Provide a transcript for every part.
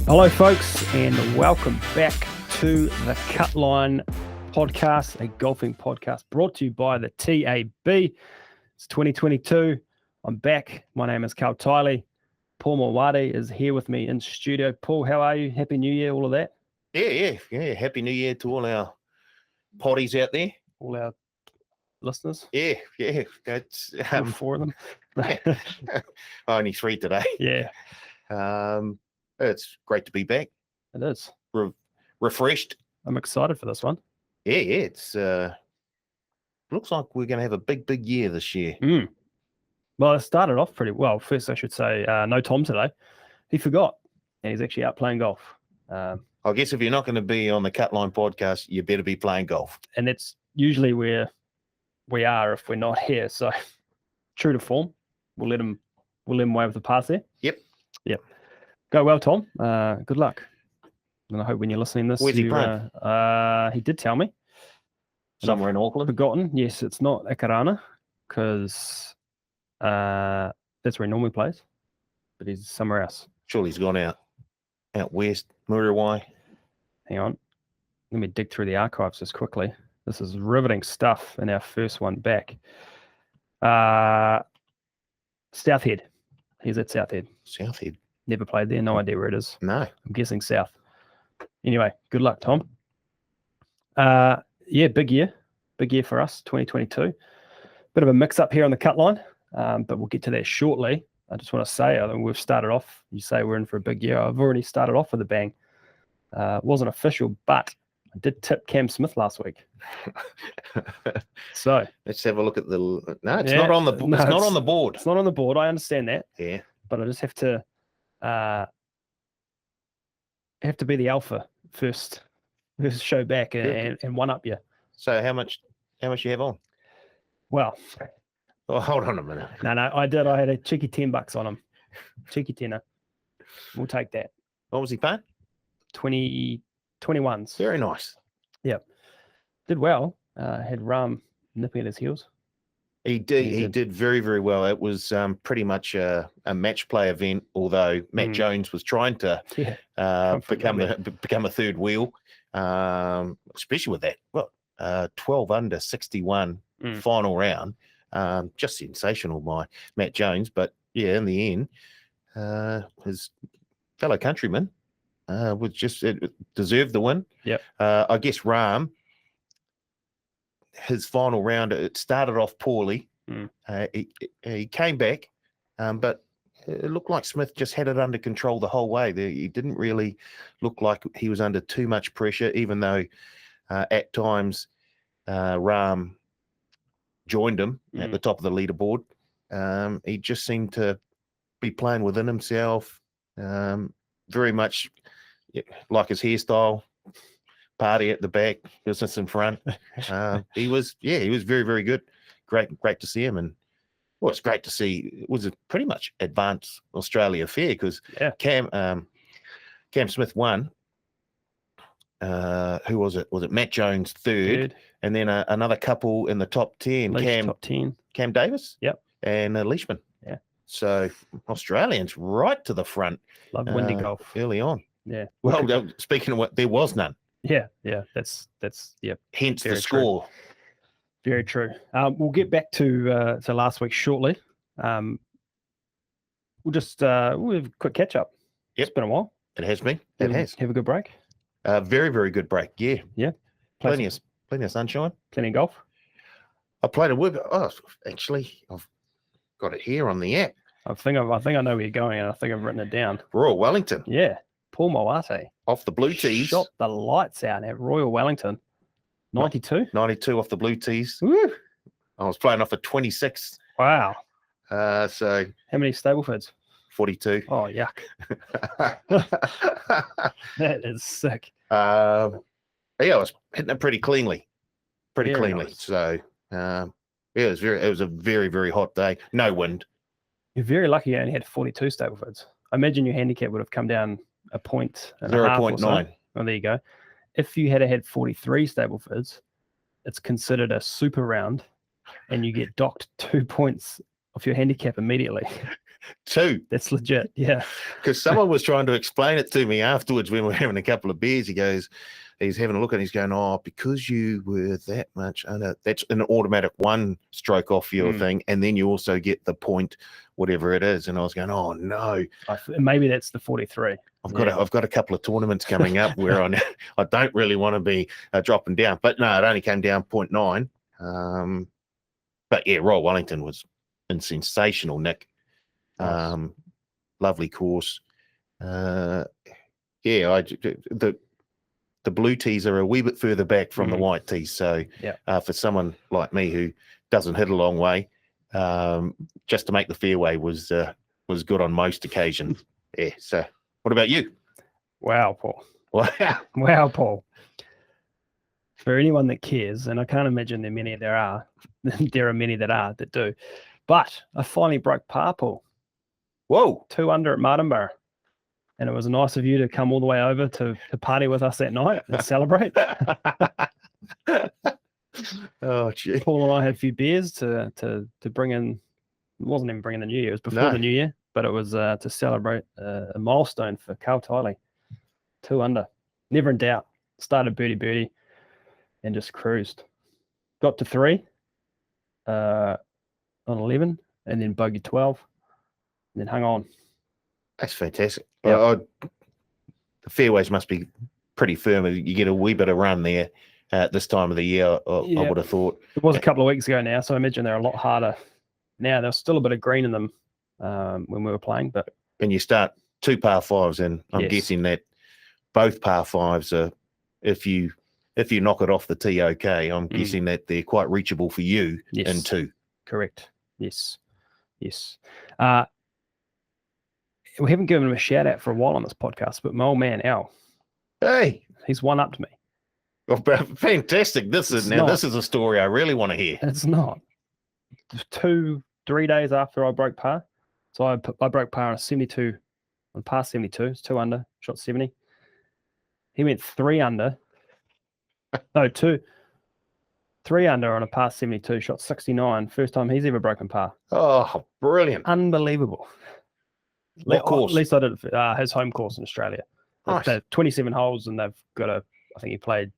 Hello, folks, and welcome back to the Cutline podcast, a golfing podcast brought to you by the TAB. It's 2022. I'm back. My name is Karl Tylee. Paul Malnati is here with me in studio. Paul, how are you? Happy New Year, all of that? Yeah. Happy New Year to all our potties out there. All our listeners? Yeah. That's Four of them? only 3 today. Yeah. It's great to be back. It is. Refreshed. I'm excited for this one. Yeah. It's looks like we're going to have a big year this year. Well, it started off pretty well. First, I should say, no Tom today. He forgot, and he's actually out playing golf. I guess if you're not going to be on the Cutline podcast, you better be playing golf. And that's usually where we are if we're not here. So, true to form, we'll let him wave the pass there. Yep. Go well, Tom. Good luck. And I hope when you're listening to this, where's he playing? He did tell me. Somewhere in Auckland. Forgotten. Yes, it's not Akarana because that's where he normally plays, but he's somewhere else. Surely he's gone out west, Muriwai. Hang on. Let me dig through the archives just quickly. This is riveting stuff in our first one back. Southhead. He's at Southhead. Southhead. Never played there. No idea where it is. No. I'm guessing south. Anyway, good luck, Tom. Big year. Big year for us, 2022. Bit of a mix-up here on the cut line, but we'll get to that shortly. I just want to say, I think we've started off, you say we're in for a big year. I've already started off with a bang. Wasn't official, but I did tip Cam Smith last week. So let's have a look at the. No, it's not on the. No, it's not on the board. It's not on the board. I understand that. Yeah, but I just have to be the alpha first show back and one up you. So how much you have on? Well, hold on a minute. No, I did. I had a cheeky $10 on him. Cheeky tenner. We'll take that. What was he paying? 21s. Very nice. Yep. Did well. Had Ram nipping at his heels. He did very, very well. It was pretty much a match play event, although Matt Jones was trying to become a third wheel, especially with that 12 under 61 final round. Just sensational by Matt Jones. But yeah, in the end, his fellow countryman deserved the win. Yep. I guess Ram, his final round, it started off poorly. He came back, but it looked like Smith just had it under control the whole way. He didn't really look like he was under too much pressure, even though at times Ram joined him at the top of the leaderboard. He just seemed to be playing within himself, very much like his hairstyle. Party at the back, business in front. He was very, very good. Great to see him. And it's great to see. It was a pretty much advanced Australia affair because Cam Smith won. Who was it? Was it Matt Jones third. And then another couple in the top 10. Top 10. Cam Davis. Yep. And Leishman. Yeah. So Australians right to the front. Love windy golf early on. Yeah. Well, speaking of what, there was none. Yeah, that's Hence the score. True. Very true. We'll get back to last week shortly. We'll have a quick catch up. Yep. It's been a while. It has been. Have a good break. Very, very good break. Yeah. Yeah. Plenty of sunshine. Plenty of golf. I played a word. Oh, actually, I've got it here on the app. I think I know where you're going, and I think I've written it down. Royal Wellington. Yeah. Paul Malnati. Off the blue tees. Shot the lights out at Royal Wellington. 92? 92 off the blue tees. Woo. I was playing off a 26. Wow. So how many Stablefoods? 42. Oh, yuck. That is sick. I was hitting it pretty cleanly. Nice. So it was a very, very hot day. No wind. You're very lucky you only had 42 Stablefoods. I imagine your handicap would have come down a point. 0.9. Oh, there you go. If you had 43 Stablefoods, it's considered a super round, and you get docked 2 points off your handicap immediately. 2. That's legit. Yeah. Because someone was trying to explain it to me afterwards when we were having a couple of beers. He's having a look and he's going, oh, because you were that much under, that's an automatic 1 stroke off your thing. And then you also get the point, whatever it is. And I was going, oh no. Maybe that's the 43. I've got a couple of tournaments coming up where I don't really want to be dropping down. But no, it only came down 0.9. But yeah, Royal Wellington was sensational, Nick. Nice. Lovely course. The blue tees are a wee bit further back from the white tees. So for someone like me who doesn't hit a long way, just to make the fairway was good on most occasions. Yeah. So what about you? Wow, Paul. Wow. Wow, Paul. For anyone that cares, and I can't imagine there are many that do. But I finally broke par, Paul. Whoa. 2 under at Martinborough. And it was nice of you to come all the way over to party with us that night and celebrate. Oh, gee. Paul and I had a few beers to bring in. It wasn't even bringing the new year. It was before the new year, but it was to celebrate a milestone for Karl Tiley. 2 under. Never in doubt. Started birdie and just cruised. Got to 3 on 11 and then bogey 12 and then hung on. That's fantastic. Yep. The fairways must be pretty firm. You get a wee bit of run there at this time of the year, I would have thought. It was a couple of weeks ago now, so I imagine they're a lot harder now. There's still a bit of green in them when we were playing. And you start 2 par 5s, and I'm guessing that both par 5s are, if you knock it off the tee okay, I'm guessing that they're quite reachable for you in 2. Correct. Yes. We haven't given him a shout out for a while on this podcast, but my old man Al, he's one up to me. Oh, fantastic! This is a story I really want to hear. It's not 2-3 days after I broke par, so I broke par on a 72, on par 72. It's 2 under, shot 70. He went 3 under. No, 3 under on a par 72, shot 69. First time he's ever broken par. Oh, brilliant! Unbelievable. What course? At least I did his home course in Australia. Nice. They're 27 holes, and they've got I think he played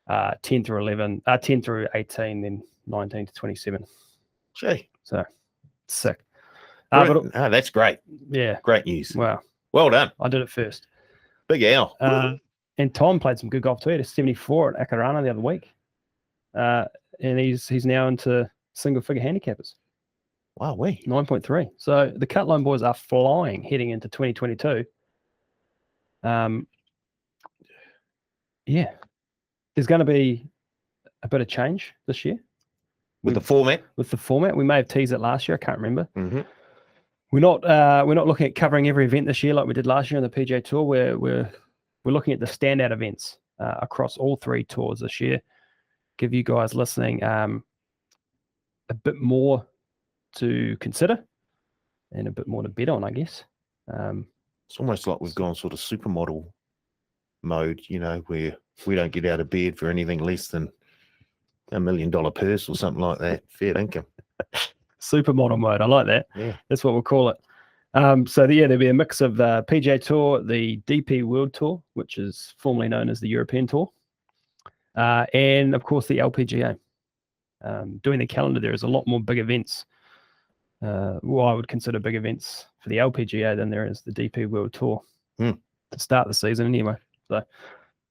10 through 18, then 19 to 27. Gee. So, sick. That's great. Yeah. Great news. Wow. Well done. I did it first. Big Al. And Tom played some good golf too. He had a 74 at Akarana the other week. And he's now into single-figure handicappers. Wow, 9.3. So the Cutline boys are flying heading into 2022. There's going to be a bit of change this year with the format. With the format, we may have teased it last year. I can't remember. Mm-hmm. We're not looking at covering every event this year like we did last year on the PGA Tour. We're looking at the standout events across all 3 tours this year. Give you guys listening a bit more to consider and a bit more to bet on, I guess. It's almost like we've gone sort of supermodel mode, where we don't get out of bed for anything less than $1 million purse or something like that. Fair income. Supermodel mode. I like that. Yeah. That's what we'll call it. There'll be a mix of the PGA Tour, the DP World Tour, which is formerly known as the European Tour, and of course the LPGA. Doing the calendar, there is a lot more big events. I would consider big events for the LPGA than there is the DP World Tour to start the season anyway. So,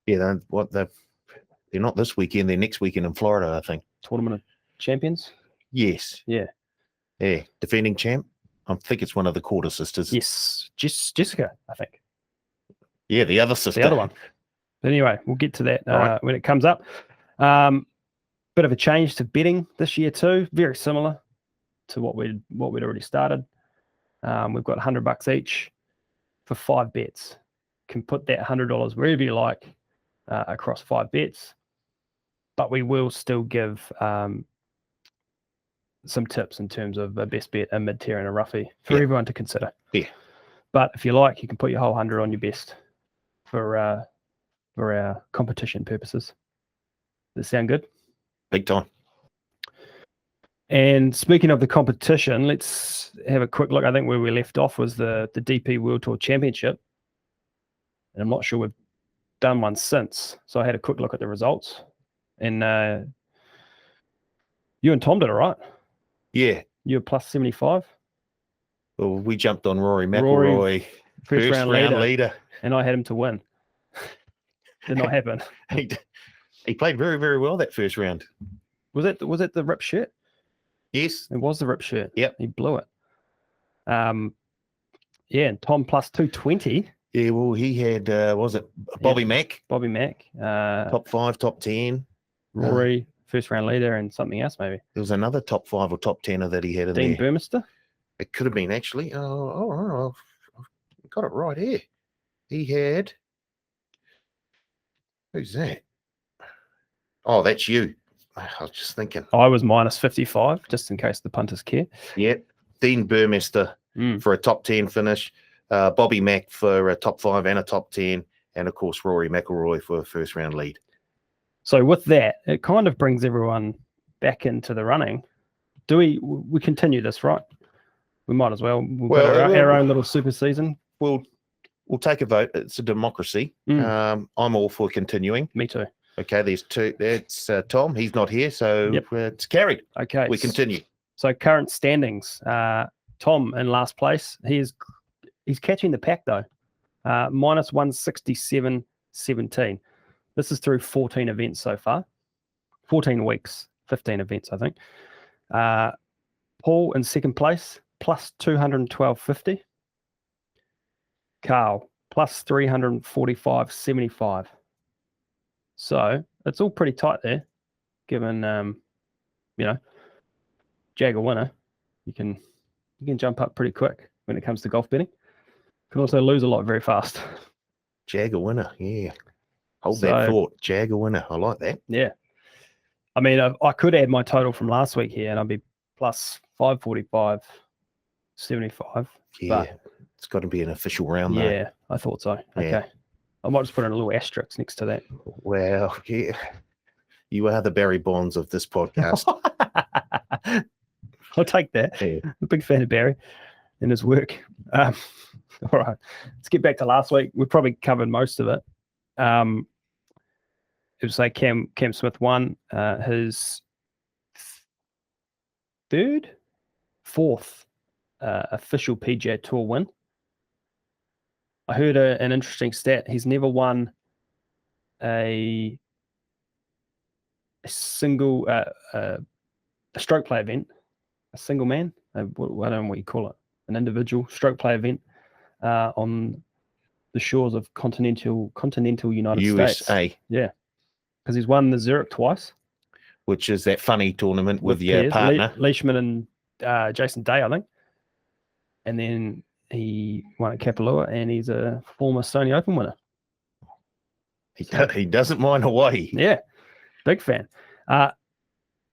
yeah, they're not this weekend. They're next weekend in Florida, I think. Tournament of Champions. Yes. Yeah. Defending champ. I think it's one of the Quarter sisters. Yes, Jessica, I think. Yeah, the other sister. The other one. But anyway, we'll get to that right. when it comes up. Bit of a change to betting this year too. Very similar to what we'd already started. We've got $100 each for 5 bets. Can put that $100 wherever you like across 5 bets, but we will still give some tips in terms of a best bet, a mid-tier, and a roughie for everyone to consider. Yeah. But if you like, you can put your whole 100 on your best for our competition purposes. Does that sound good? Big time. And speaking of the competition, let's have a quick look. I think where we left off was the DP World Tour Championship. And I'm not sure we've done one since. So I had a quick look at the results. And you and Tom did all right. Yeah. You were plus 75. Well, we jumped on Rory McIlroy, first round leader. And I had him to win. Did not happen. He played very, very well that first round. Was it the rip shirt? Yes. It was the rip shirt. Yep. He blew it. Yeah, and Tom plus 220. Yeah, well, he had, was it Bobby Mack? Bobby Mack. Top 5, top 10. Rory, first round leader, and something else maybe. There was another top 5 or top 10er that he had in Dean there. Burmester? It could have been, actually. Oh, I've got it right here. He had... Who's that? Oh, that's you. I was just thinking. I was minus 55, just in case the punters care. Yeah. Dean Burmester for a top 10 finish. Bobby Mack for a top 5 and a top 10. And, of course, Rory McIlroy for a first round lead. So with that, it kind of brings everyone back into the running. Do we continue this, right? We might as well. We've got our own little super season. We'll take a vote. It's a democracy. I'm all for continuing. Me too. Okay, there's two. That's Tom. He's not here, so it's carried. Okay. We continue. So current standings. Tom in last place. He's catching the pack though. Minus 167.17. This is through 14 events so far. 14 weeks, 15 events, I think. Paul in second place, plus 212.50. Karl, plus 345.75. So it's all pretty tight there, given Jagger winner. You can jump up pretty quick when it comes to golf betting. You can also lose a lot very fast. Jagger winner, yeah. Hold that thought. Jagger winner. I like that. Yeah. I mean, I could add my total from last week here, and I'd be plus 545.75. Yeah, it's got to be an official round, though. Yeah, I thought so. Okay. Yeah. I might just put in a little asterisk next to that. Well, yeah. You are the Barry Bonds of this podcast. I'll take that. Yeah. I'm a big fan of Barry and his work. All right. Let's get back to last week. We probably covered most of it. It was like Cam Smith won his fourth official PGA Tour win. I heard an interesting stat. He's never won a single a stroke play event, a single man. I don't know what you call it, an individual stroke play event on the shores of continental United States. USA. Yeah, because he's won the Zurich twice, which is that funny tournament with your partner Leishman and Jason Day, I think. And then he won at Kapalua, and he's a former Sony Open winner. He doesn't mind Hawaii. Yeah, big fan.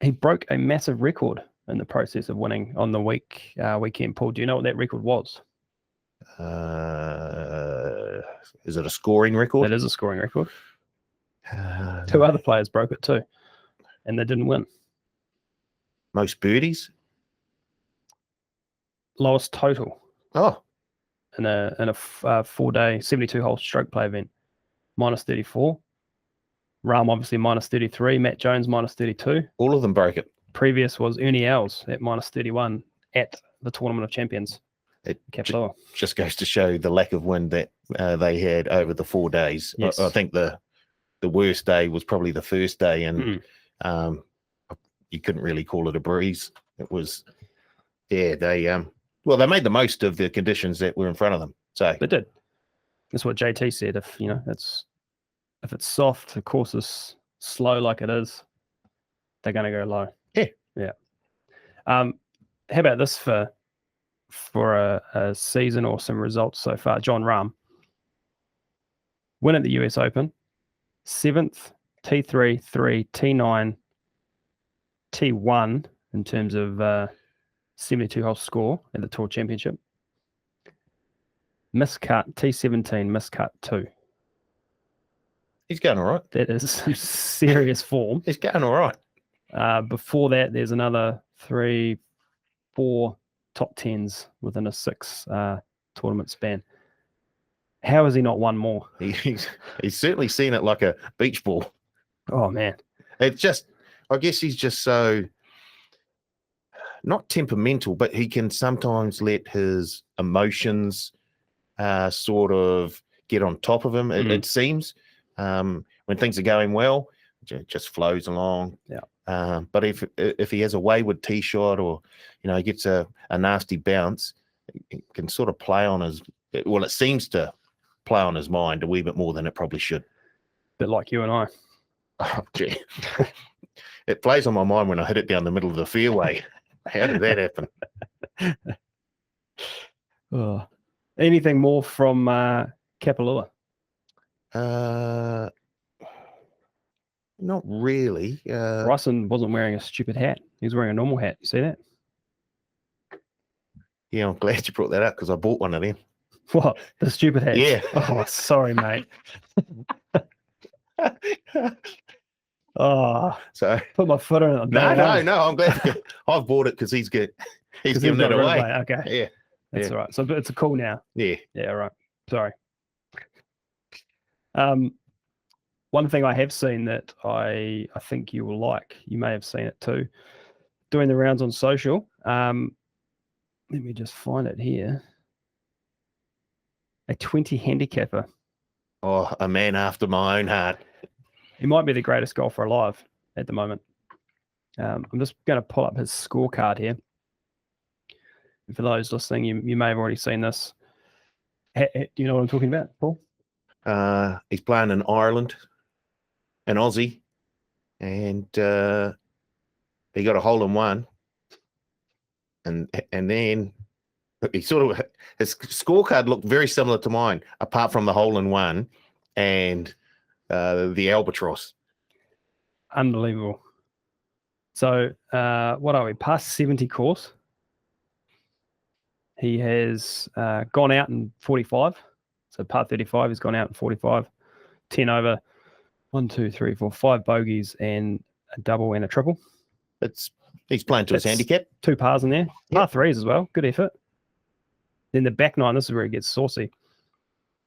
He broke a massive record in the process of winning on the weekend. Paul, do you know what that record was? Is it a scoring record? It is a scoring record. Two other players broke it too, and they didn't win. Most birdies? Lowest total. Oh. In a 4-day 72-hole stroke play event, minus 34. Rahm obviously minus 33. Matt Jones minus 32. All of them broke it. Previous was Ernie Els at minus 31 at the Tournament of Champions. It just goes to show the lack of wind that they had over the 4 days. Yes. I think the worst day was probably the first day, and you couldn't really call it a breeze. It was, they made the most of the conditions that were in front of them. So they did. That's what JT said. If it's soft, the course is slow like it is, they're going to go low. Yeah. How about this for a season or some results so far? Jon Rahm win at the US Open, 7th, T3, 3, T9, T1 in terms of 72-hole score at the Tour Championship. Miscut, T17, miscut 2. He's going all right. That is some serious form. He's going all right. Before that, there's another 3, 4 top 10s within a 6 tournament span. How has he not won more? He's certainly seen it like a beach ball. Oh, man. It's just, I guess he's just so not temperamental, but he can sometimes let his emotions sort of get on top of him, it seems. When things are going well, it just flows along. Yeah. But if he has a wayward tee shot or, he gets a nasty bounce, it can sort of play on his, well, it seems to play on his mind a wee bit more than it probably should. Bit like you and I. Oh, gee. It plays on my mind when I hit it down the middle of the fairway. How did that happen? Oh. Anything more from Kapalua? Not really. Bryson wasn't wearing a stupid hat. He was wearing a normal hat. You see that? Yeah, I'm glad you brought that up because I bought one of them. What? The stupid hat? Yeah. Oh, sorry, mate. Oh, so put my foot in it. No. I'm glad. I've bought it because he's giving it away. Okay. Yeah. That's all right. So it's a cool now. Yeah. Yeah, all right. Sorry. One thing I have seen that I think you will like, you may have seen it too, doing the rounds on social. Let me just find it here. A 20 handicapper. Oh, a man after my own heart. He might be the greatest golfer alive at the moment. I'm just going to pull up his scorecard here. And for those listening, you may have already seen this. Do you know what I'm talking about, Paul? He's playing in Ireland, an Aussie, and he got a hole in one. And then he sort of, his scorecard looked very similar to mine, apart from the hole in one and the albatross. Unbelievable. So what are we, past 70 course? He has gone out in 45. So par 35, he's gone out in 45. 10 over, 1, 2, 3, 4, 5 bogeys and a double and a triple. He's playing to his handicap. 2 pars in there. Yep. Par 3s as well. Good effort. Then the back 9, this is where it gets saucy.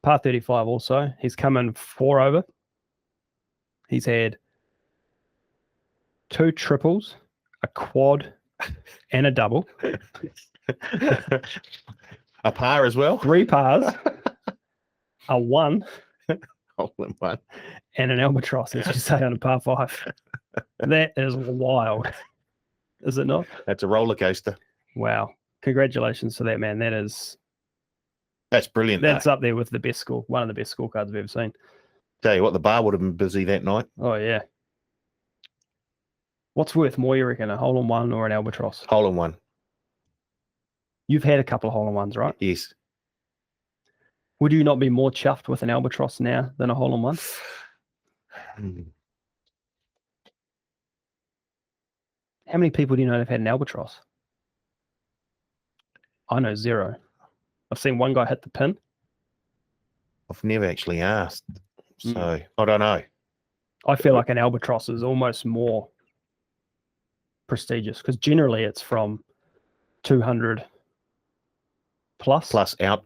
Par 35 also. He's come in 4 over. He's had 2 triples, a quad, and a double. A par as well. 3 pars, a 1, hole in one, and an albatross, as you say, on a par 5. That is wild, is it not? That's a roller coaster. Wow. Congratulations to that man. That's brilliant. That's up there with the best score, one of the best scorecards I've ever seen. Tell you what, the bar would have been busy that night. Oh, yeah. What's worth more, you reckon, a hole in one or an albatross? Hole in one. You've had a couple of hole in ones, right? Yes. Would you not be more chuffed with an albatross now than a hole in one? How many people do you know have had an albatross? I know 0. I've seen one guy hit the pin. I've never actually asked, so I don't know. I feel like an albatross is almost more prestigious because generally it's from 200 plus out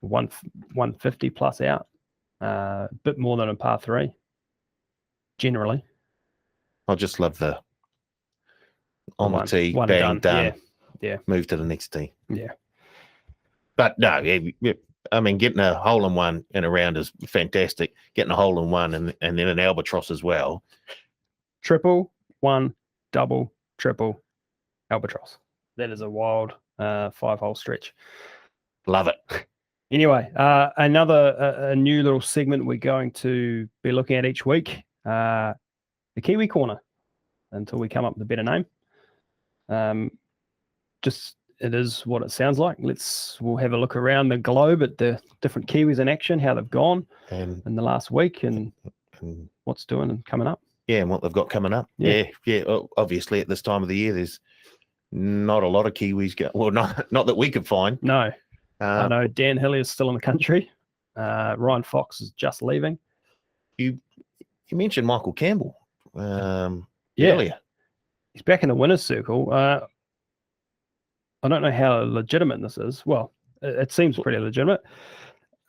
150 plus out, a bit more than a par 3 generally. I just love the on the tee, one bang, done. Yeah. Move to the next tee. Yeah. But no, I mean, getting a hole in one in a round is fantastic. Getting a hole in one and then an albatross as well. Triple, 1, double, triple, albatross. That is a wild 5-hole stretch. Love it. Anyway, a new little segment we're going to be looking at each week, the Kiwi Corner, until we come up with a better name. Just it is what it sounds like. We'll have a look around the globe at the different Kiwis in action, how they've gone in the last week, and what's doing and coming up. Yeah, and what they've got coming up. Yeah. Obviously, at this time of the year, there's not a lot of Kiwis. Not that we could find. No. I know Dan Hillier is still in the country. Ryan Fox is just leaving. You mentioned Michael Campbell earlier. He's back in the winner's circle. I don't know how legitimate this is. Well, it seems pretty legitimate.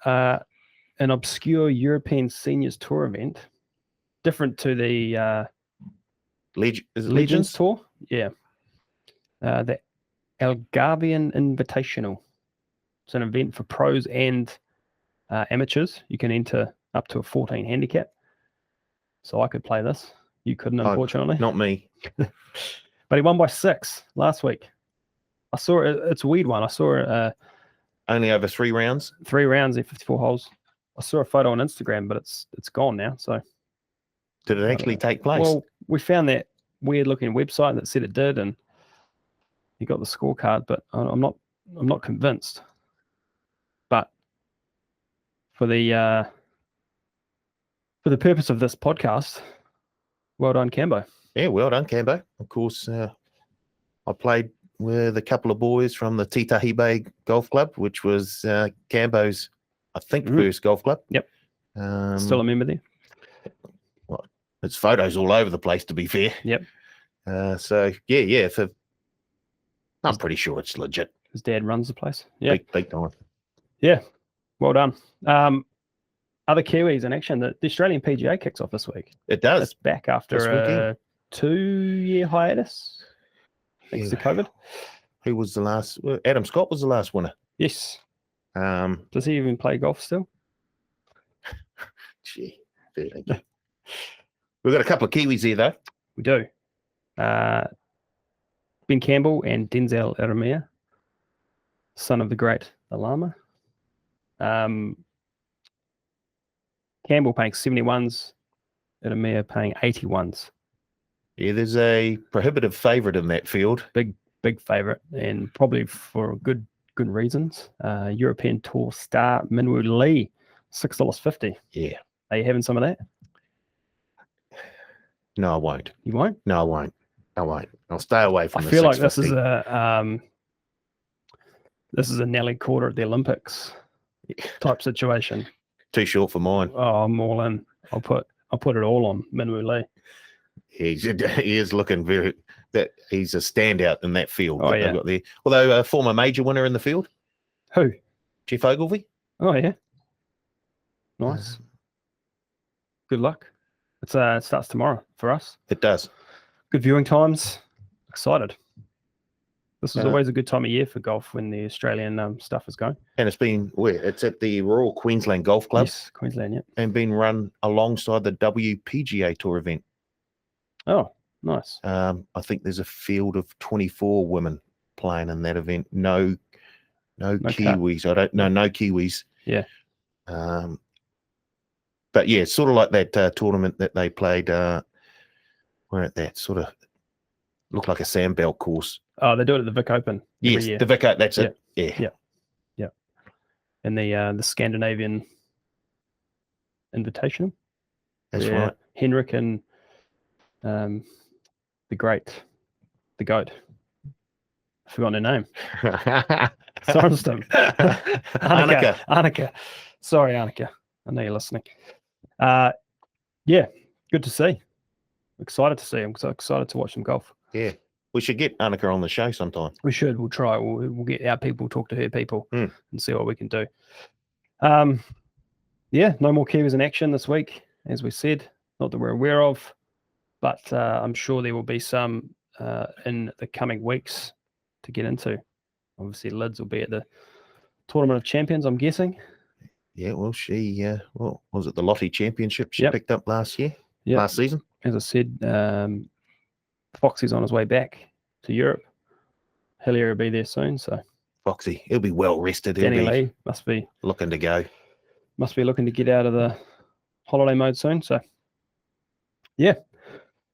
An obscure European Seniors Tour event, different to the Legends Tour. Yeah. The Algarvian Invitational. It's an event for pros and amateurs. You can enter up to a 14 handicap. So I could play this. You couldn't, unfortunately. Not me. But he won by 6 last week. I saw it. It's a weird one. I saw it. Only over 3 rounds? 3 rounds in 54 holes. I saw a photo on Instagram, but it's gone now. So did it actually take place? Well, we found that weird looking website that said it did, and you got the scorecard, but I'm not convinced. But for the purpose of this podcast, well done, Cambo. Yeah, well done, Cambo. Of course, I played with a couple of boys from the Titahi Bay Golf Club, which was Cambo's, I think, first golf club. Yep. Still a member there? Well, there's photos all over the place, to be fair. Yep. So, yeah. I'm pretty sure it's legit. His dad runs the place. Yeah. Big time. Yeah. Well done. Other Kiwis in action. The Australian PGA kicks off this week. It does. It's back after a 2-year hiatus. Thanks to COVID. Who was the last? Adam Scott was the last winner. Yes. Does he even play golf still? Gee, fair thank you. We've got a couple of Kiwis here, though. We do. Ben Campbell and Denzel Aramea, son of the great Alama. Campbell paying 71s, Aramea paying 81s. Yeah, there's a prohibitive favourite in that field. Big favourite, and probably for good reasons. European Tour star Minwoo Lee, $6.50. Yeah. Are you having some of that? No, I won't. You won't? No, I won't. I'll stay away from I the feel like this is a Nelly quarter at the Olympics type situation. Too short for mine. Oh, I'm all in. I'll put it all on Minwoo Lee. He is looking he's a standout in that field. Oh, that yeah. they've got there. Although a former major winner in the field. Who? Jeff Ogilvy. Oh, yeah. Nice. Good luck. It starts tomorrow for us. It does. Good viewing times. Excited. This is always a good time of year for golf when the Australian stuff is going. And it's at the Royal Queensland Golf Club. Yes, Queensland, yep. And being run alongside the WPGA Tour event. Oh, nice. I think there's a field of 24 women playing in that event. No Kiwis. I don't know. No Kiwis. Yeah. But yeah, it's sort of like that tournament that they played. Where at that sort of looked like a sandbelt course. Oh, they do it at the Vic Open. Yes, year. the Vic Open. That's it. Yeah. And the Scandinavian Invitational. That's right. Henrik and the GOAT. I've forgotten her name. Sorenstam. Annika. Sorry, Annika. I know you're listening. Yeah, good to see. Excited to see him. So excited to watch him golf. Yeah, we should get Annika on the show sometime. We should. We'll try. We'll get our people, talk to her people, and see what we can do. Yeah, no more Kiwis in action this week, as we said. Not that we're aware of, but I'm sure there will be some in the coming weeks to get into. Obviously, Lids will be at the Tournament of Champions, I'm guessing. Yeah, well, was it the Lottie Championship she picked up last season? As I said, Foxy's on his way back to Europe. Hillier will be there soon, so Foxy, he'll be well rested. Danny Lee must be looking to go. Must be looking to get out of the holiday mode soon. So, yeah,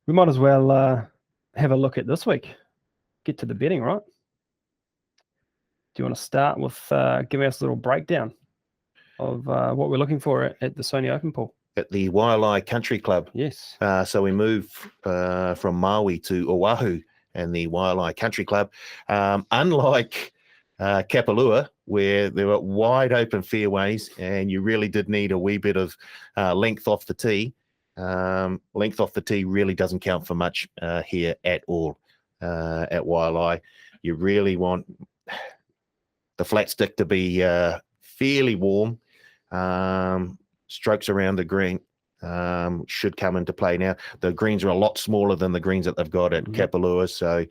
we might as well have a look at this week. Get to the betting, right? Do you want to start with giving us a little breakdown of what we're looking for at the Sony Open pool? At the Wailai Country Club. Yes. So we move from Maui to Oahu and the Wailai Country Club. Unlike Kapalua, where there were wide open fairways and you really did need a wee bit of length off the tee, Length off the tee really doesn't count for much here at all at Waialae. You really want the flat stick to be fairly warm. Strokes around the green should come into play now. The greens are a lot smaller than the greens that they've got at Kapalua, so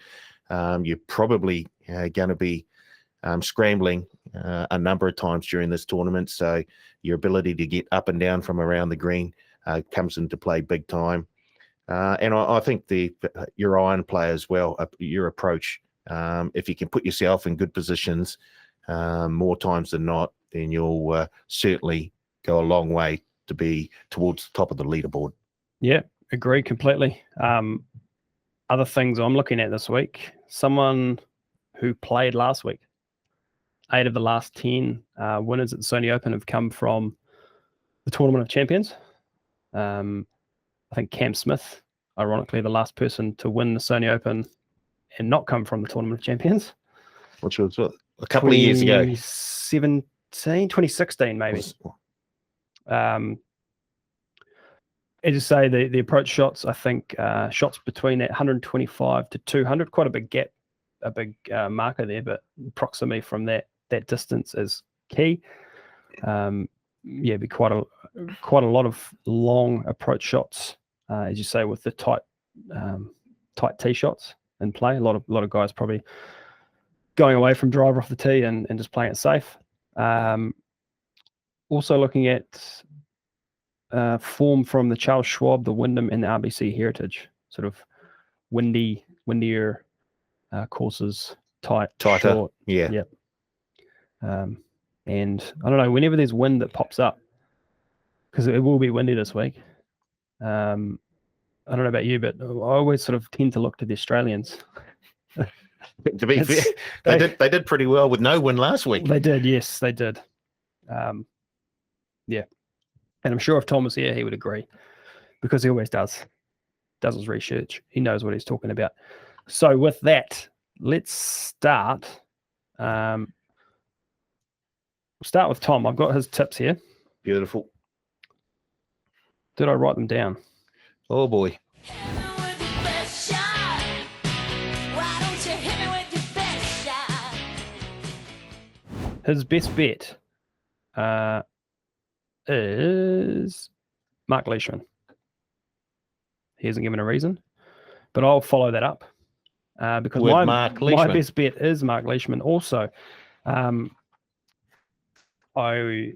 you're probably going to be scrambling a number of times during this tournament. So your ability to get up and down from around the green comes into play big time. And I think your iron play as well, your approach, if you can put yourself in good positions more times than not, then you'll certainly go a long way to be towards the top of the leaderboard. Yeah, agree completely. Other things I'm looking at this week, someone who played last week. 8 of the last 10 winners at the Sony Open have come from the Tournament of Champions. I think Cam Smith, ironically, the last person to win the Sony Open and not come from the Tournament of Champions. Which was a couple of years ago. 2016 maybe. As you say, the approach shots, I think shots between that 125 to 200, quite a big gap, a big marker there, but proximity from that distance is key. Be quite a lot of long approach shots, as you say, with the tight tee shots in play. A lot of guys probably going away from driver off the tee and just playing it safe. Also looking at form from the Charles Schwab, the Wyndham, and the RBC Heritage, sort of windier courses, tighter, short. Yeah. And I don't know, whenever there's wind that pops up, because it will be windy this week. I don't know about you, but I always sort of tend to look to the Australians. To be fair, they did pretty well with no wind last week. They did, yes, they did. And I'm sure if Tom was here, he would agree, because he always does his research. He knows what he's talking about. So with that, let's start. We'll start with Tom. I've got his tips here. Beautiful. Did I write them down? Oh boy. His best bet is Mark Leishman. He hasn't given a reason, but I'll follow that up because my best bet is Mark Leishman. Also, the Aussie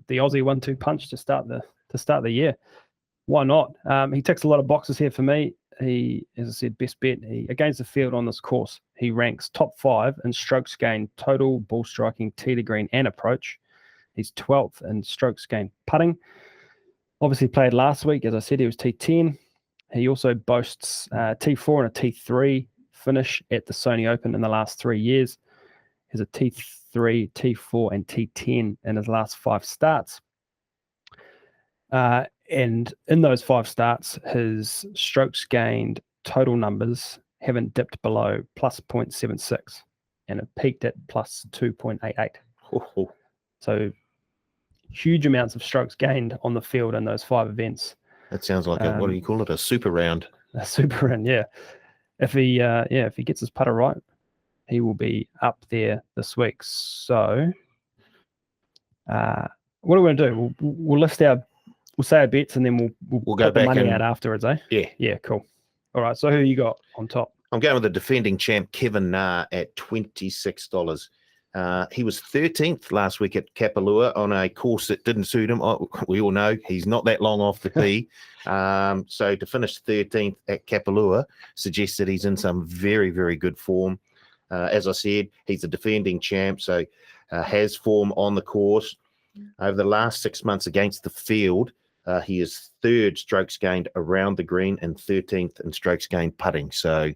1-2 punch to start the year. Why not? He ticks a lot of boxes here for me. He, as I said, best bet. Against the field on this course, he ranks top 5 in strokes gained, total, ball striking, tee to green, and approach. He's 12th in strokes gained putting. Obviously played last week. As I said, he was T10. He also boasts T4 and a T3 finish at the Sony Open in the last 3 years. He has a T3, T4, and T10 in his last 5 starts. And in those 5 starts, his strokes gained total numbers haven't dipped below plus 0.76 and it peaked at plus 2.88. So huge amounts of strokes gained on the field in those 5 events. That sounds like what do you call it? A super round. A super round, yeah. If he gets his putter right, he will be up there this week. So what are we going to do? We'll say our bets and then we'll go back the money out afterwards, eh? Yeah, cool. All right, so who you got on top? I'm going with the defending champ, Kevin Na, at $26. He was 13th last week at Kapalua on a course that didn't suit him. We all know he's not that long off the tee. So to finish 13th at Kapalua suggests that he's in some very, very good form. As I said, he's a defending champ, so has form on the course. Over the last 6 months against the field, he is 3rd strokes gained around the green and 13th in strokes gained putting. So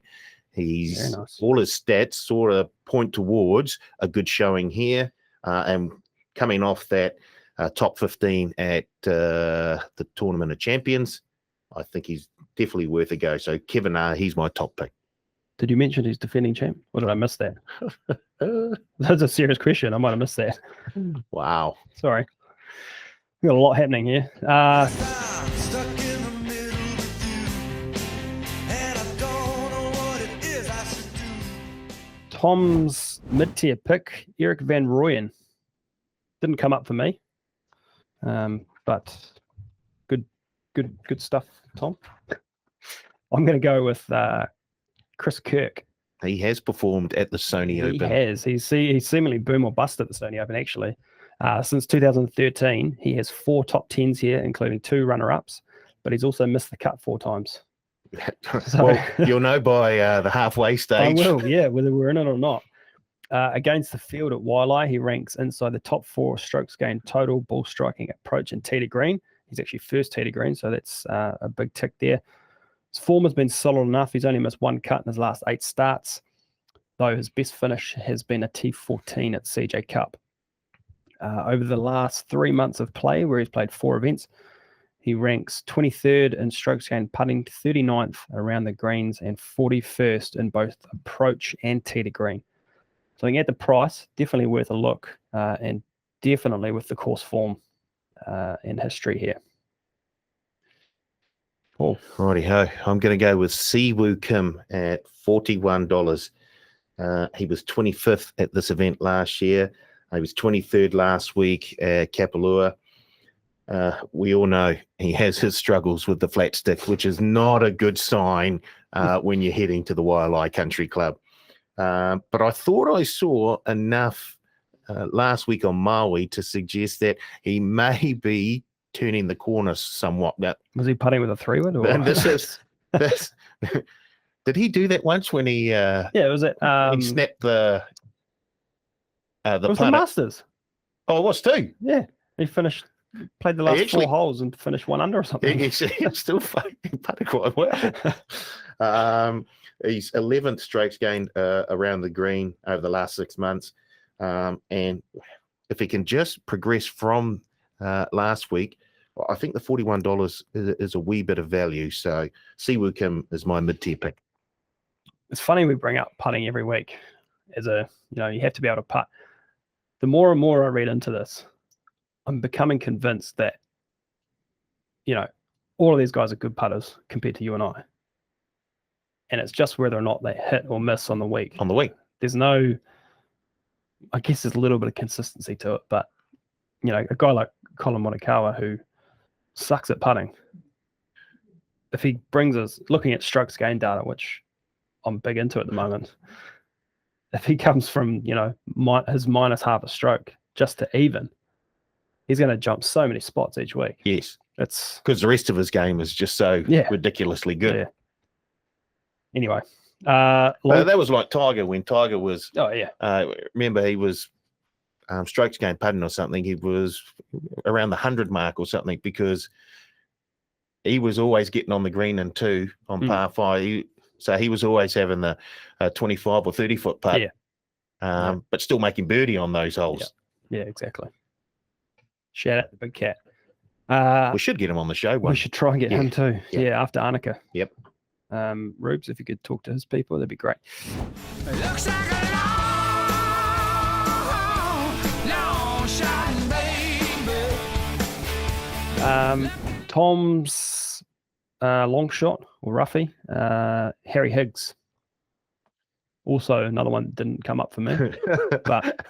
he's all his stats sort of point towards a good showing here. And coming off that top 15 at the Tournament of Champions, I think he's definitely worth a go. So Kevin, he's my top pick. Did you mention he's defending champ? Or did I miss that? That's a serious question. I might have missed that. Wow. Sorry. We've got a lot happening here. Tom's mid-tier pick, Eric Van Rooyen. Didn't come up for me, but good stuff, Tom. I'm going to go with Chris Kirk. He has performed at the Sony Open. He has. He's seemingly boom or bust at the Sony Open, actually. Since 2013, he has 4 top 10s here, including 2 runner-ups, but he's also missed the cut 4 times. So, well, you'll know by the halfway stage. I will, yeah, whether we're in it or not. Against the field at Wailea, he ranks inside the top 4 strokes gained total, ball striking, approach, and tee to green. He's actually first tee to green, so that's a big tick there. His form has been solid enough. He's only missed 1 cut in his last 8 starts, though his best finish has been a T14 at CJ Cup. Over the last 3 months of play, where he's played 4 events, he ranks 23rd in strokes gained putting, 39th around the greens, and 41st in both approach and tee to green. So I think at the price, definitely worth a look, and definitely with the course form and history here. Paul. Righty-ho. I'm going to go with Siwoo Kim at $41. He was 25th at this event last year. He was 23rd last week at Kapalua. We all know he has his struggles with the flat stick, which is not a good sign when you're heading to the Wailea Country Club. But I thought I saw enough last week on Maui to suggest that he may be turning the corner somewhat. Now, was he putting with a 3-wood? And this. Did he do that once when he? Yeah, it was it. He snapped the. It was the Masters. Oh, it was too. Yeah, he played the last 4 holes and finished 1 under or something. He still fucking putted quite well. He's 11th strokes gained around the green over the last 6 months. And if he can just progress from last week, I think the $41 is a wee bit of value. So Siwoo Kim is my mid-tier pick. It's funny we bring up putting every week as you have to be able to putt. The more and more I read into this, I'm becoming convinced that, all of these guys are good putters compared to you and I. And it's just whether or not they hit or miss on the week. On the week. There's I guess there's a little bit of consistency to it, but, a guy like Colin Morikawa who sucks at putting, if he brings us, looking at strokes gain data, which I'm big into at the moment, if he comes from, his minus half a stroke just to even, he's going to jump so many spots each week. Yes. It's because the rest of his game is just so ridiculously good. Yeah. Anyway. That was like Tiger when Tiger was. Oh, yeah. Remember, he was strokes gained putting or something. He was around the 100 mark or something because he was always getting on the green and 2 on par 5. So he was always having the 25 or 30 foot putt, but still making birdie on those holes. Yeah, exactly. Shout out the big cat. We should get him on the show. We should try and get him too. Yeah, after Annika. Yep. Rubes, if you could talk to his people, that'd be great. It looks like a long shot, baby. Tom's long shot or roughie, Harry Higgs. Also another one that didn't come up for me, but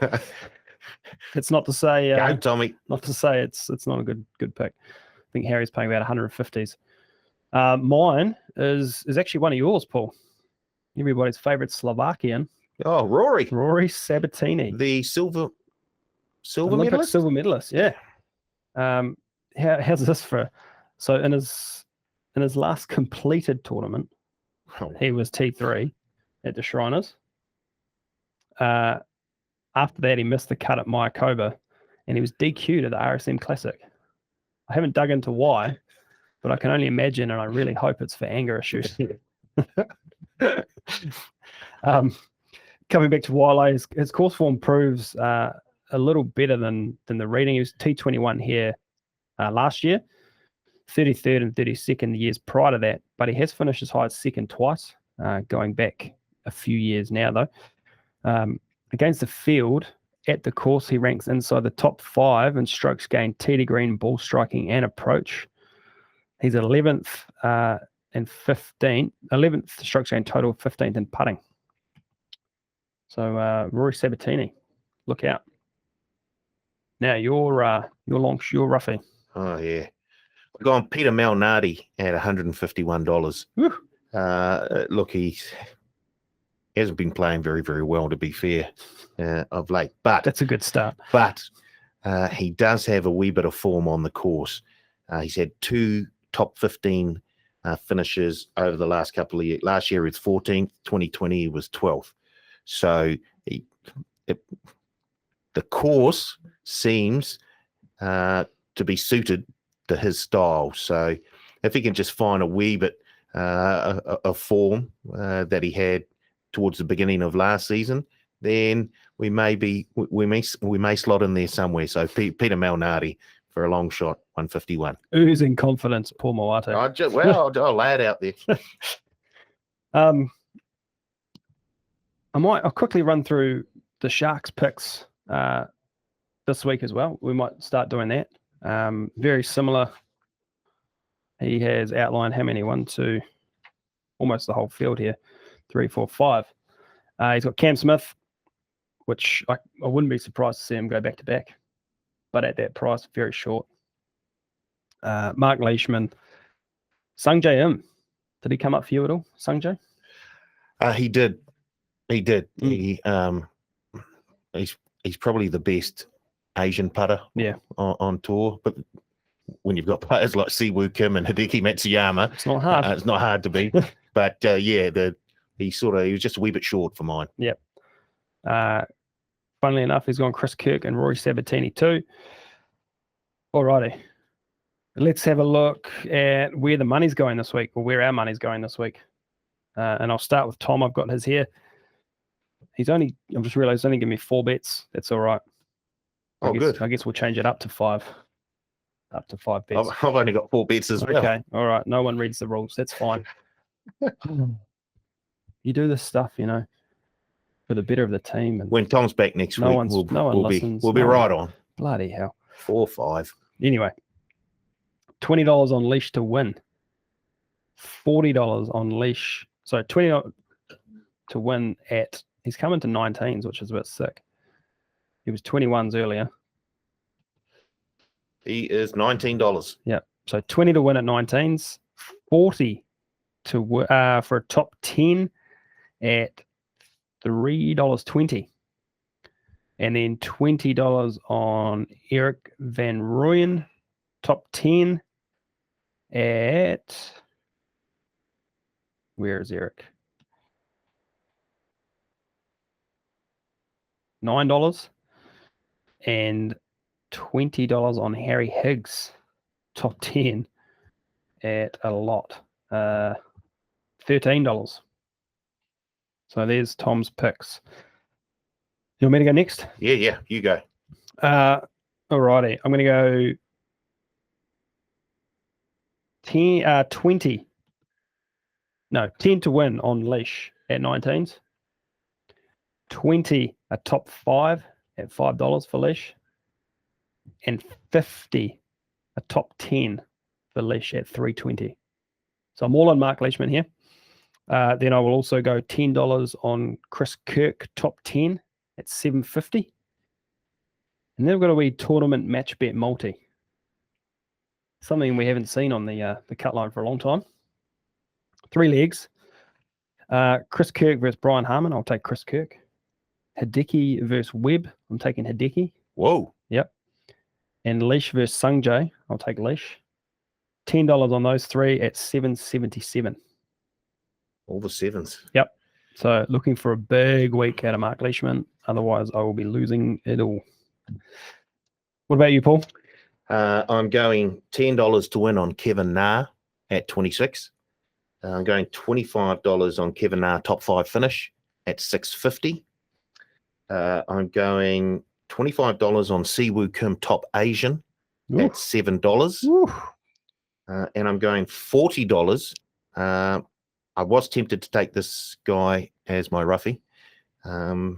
it's not to say Go, Tommy. Not to say it's not a good pick. I think Harry's paying about 150s. Mine is actually one of yours, Paul. Everybody's favorite Slovakian. Oh, Rory Sabatini, the silver Olympic medalist. Silver medalist, yeah. How's this for? So in his last completed tournament, he was T3 at the Shriners. After that, he missed the cut at Mayakoba, and he was DQ'd at the RSM Classic. I haven't dug into why, but I can only imagine, and I really hope it's for anger issues. Coming back to Wailea, his course form proves a little better than the reading. He was T21 here last year, 33rd and 32nd the years prior to that, but he has finished as high as second twice, going back a few years now, though. Against the field, at the course, he ranks inside the top 5 in strokes gained, tee to green, ball striking, and approach. He's 11th and 15th, 11th strokes gained total, 15th in putting. So Rory Sabatini, look out. Now your roughie. Oh yeah, I've gone Peter Malnati at $151. Look, he hasn't been playing very, very well, to be fair, of late. But that's a good start. But he does have a wee bit of form on the course. He's had 2 top 15 finishes over the last couple of years. Last year he was 14th, 2020 he was 12th. So the course seems to be suited to his style. So if he can just find a wee bit of form that he had towards the beginning of last season, then we may slot in there somewhere. So Peter Malnati for a long shot, 151. Oozing confidence, Paul Moate. I'll lay it out there. I'll quickly run through the Sharks picks this week as well. We might start doing that. Very similar. He has outlined how many? 1, 2, almost the whole field here. 3, 4, 5. He's got Cam Smith, which I wouldn't be surprised to see him go back to back, but at that price, very short. Mark Leishman, Sungjae Im. Did he come up for you at all, Sungjae? He did. He's probably the best Asian putter on tour. But when you've got players like Siwoo Kim and Hideki Matsuyama, it's not hard. It's not hard to beat. But he was just a wee bit short for mine. Yep. Funnily enough, he's gone Chris Kirk and Rory Sabatini too. Alrighty. Let's have a look at where the money's going this week, or where our money's going this week. And I'll start with Tom. I've got his here. I've just realized he's only given me 4 bets. That's all right. Good. I guess we'll change it up to 5. Up to 5 bets. I've only got 4 bets as well. Okay. All right. No one reads the rules. That's fine. You do this stuff, for the better of the team. And when Tom's back next week, we'll be right on. Bloody hell. 4 or 5. Anyway, $20 on leash to win. $40 on leash. So $20 to win at, he's coming to 19s, which is a bit sick. He was 21s earlier. He is $19. Yeah. So 20 to win at 19s, 40 to for a top 10 at $3.20. And then $20 on Eric Van Rooyen, top 10 at, where is Eric? $9. And $20 on Harry Higgs, top 10 at a lot. $13. So there's Tom's picks. You want me to go next? Yeah, you go. Alrighty. I'm going to go 20. No, 10 to win on leash at 19s. 20 a top 5 at $5 for leash. And 50 a top 10 for leash at $3.20. So I'm all on Mark Leishman here. Then I will also go $10 on Chris Kirk, top 10 at $7.50. And then we've got a wee tournament match bet multi. Something we haven't seen on the cut line for a long time. 3 legs. Chris Kirk versus Brian Harmon. I'll take Chris Kirk. Hideki versus Webb. I'm taking Hideki. Whoa. Yep. And Leash versus Sungjae. I'll take Leash. $10 on those 3 at $7.77. All the 7s. Yep. So looking for a big week out of Mark Leishman. Otherwise, I will be losing it all. What about you, Paul? I'm going $10 to win on Kevin Na at 26. I'm going $25 on Kevin Na top 5 finish at $6.50. I'm going $25 on Siwoo Kim top Asian at $7. And I'm going $40. I was tempted to take this guy as my roughie, but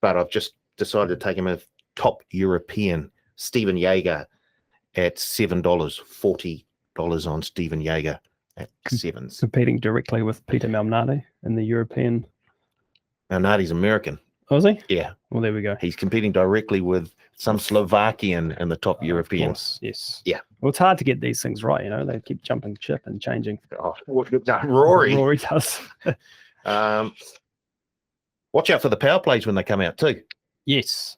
I've just decided to take him as top European, Stephen Jaeger at $7. $40 on Stephen Jaeger at 7s. Competing directly with Peter Malnati in the European Malnati's American. Was he? Yeah. Well, there we go. He's competing directly with some Slovakian and the top Europeans. Of course, yes. Yeah. Well, it's hard to get these things right, They keep jumping ship and changing. Oh, Rory. Rory does. Watch out for the power plays when they come out too. Yes.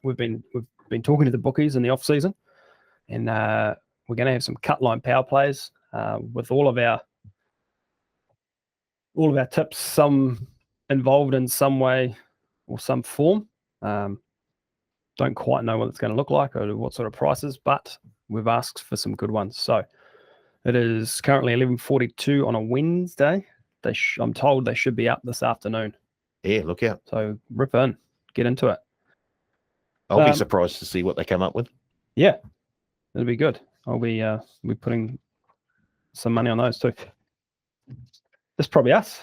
We've been talking to the bookies in the off season, and we're going to have some cut line power plays with all of our tips, some involved in some way or some form. Don't quite know what it's going to look like or what sort of prices, but we've asked for some good ones. So it is currently 11:42 on a Wednesday. I'm told they should be up this afternoon. Yeah, look out. So rip in, get into it. I'll be surprised to see what they come up with. Yeah, it'll be good. I'll be putting some money on those too. This is probably us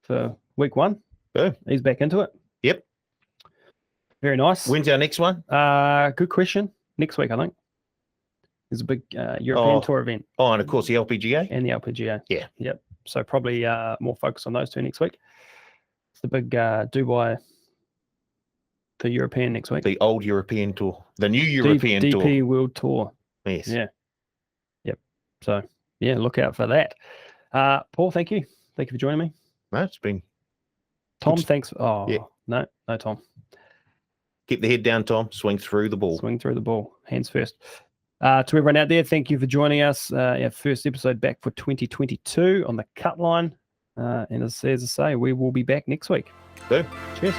for week 1. Boom. He's back into it. Yep. Very nice. When's our next one? Good question. Next week, I think. There's a big European Tour event. Oh, and of course the LPGA. And the LPGA. Yeah. Yep. So probably more focus on those two next week. It's the big Dubai, the European next week. The old European Tour. The new European Tour. DP World Tour. Yes. Yeah. Yep. So, yeah, look out for that. Paul, thank you. Thank you for joining me. No, it's been... Tom, thanks. Oh, yeah. No, Tom. Keep the head down, Tom. Swing through the ball. Swing through the ball. Hands first. To everyone out there, thank you for joining us. Our first episode back for 2022 on the cut line. And as I say, we will be back next week. Boom. Cheers.